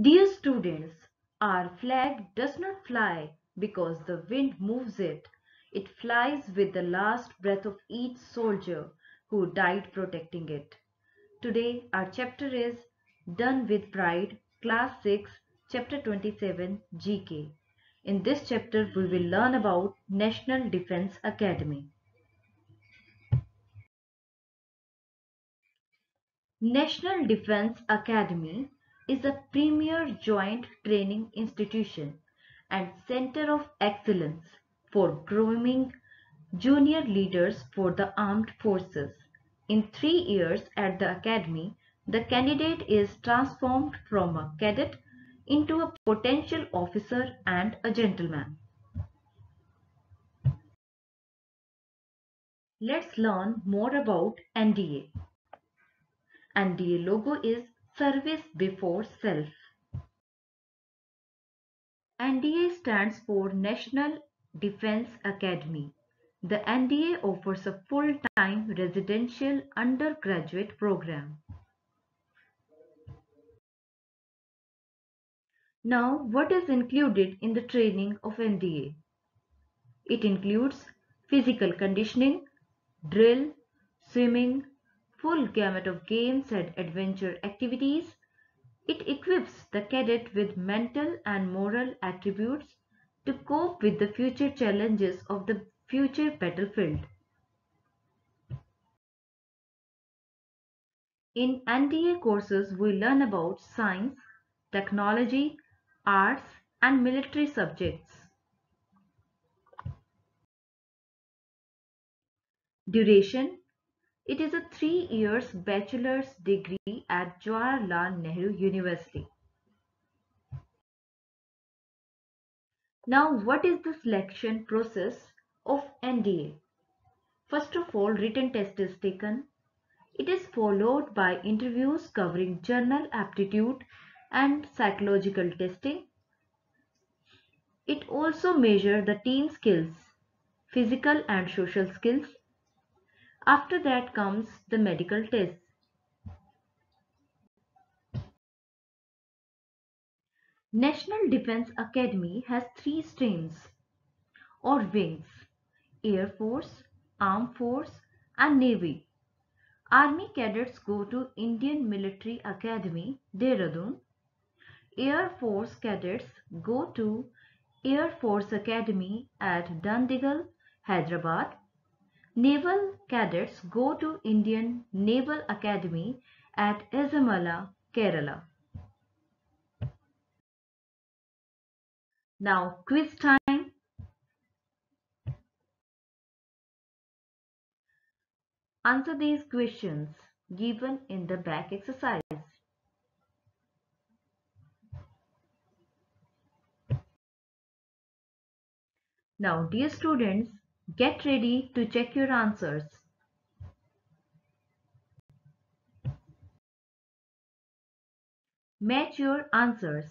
Dear students, our flag does not fly because the wind moves it. It flies with the last breath of each soldier who died protecting it. Today, our chapter is Done with Pride, Class 6, Chapter 27, GK. In this chapter, we will learn about National Defense Academy. National Defense Academy is a premier joint training institution and center of excellence for grooming junior leaders for the armed forces. In 3 years at the academy, the candidate is transformed from a cadet into a potential officer and a gentleman. Let's learn more about NDA. NDA logo is Service Before Self. NDA stands for National Defense Academy. The NDA offers a full-time residential undergraduate program. Now, what is included in the training of NDA? It includes physical conditioning, drill, swimming, full gamut of games and adventure activities. It equips the cadet with mental and moral attributes to cope with the future challenges of the future battlefield. In NDA courses, we learn about science, technology, arts, and military subjects. Duration: it is a 3 years bachelor's degree at Jawaharlal Nehru University. Now, what is the selection process of NDA? First of all, written test is taken. It is followed by interviews covering general aptitude and psychological testing. It also measures the team skills, physical and social skills. After that comes the medical test. National Defense Academy has 3 streams or wings: Air Force, Armed Force, and Navy. Army cadets go to Indian Military Academy, Dehradun. Air Force cadets go to Air Force Academy at Dandigal, Hyderabad. Naval cadets go to Indian Naval Academy at Ezamala, Kerala. Now quiz time. Answer these questions given in the back exercise. Now dear students, get ready to check your answers. Match your answers.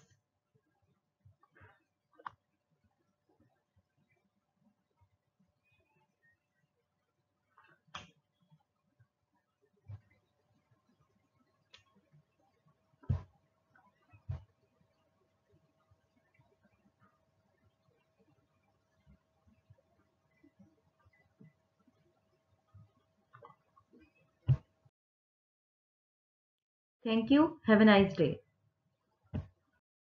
Thank you. Have a nice day.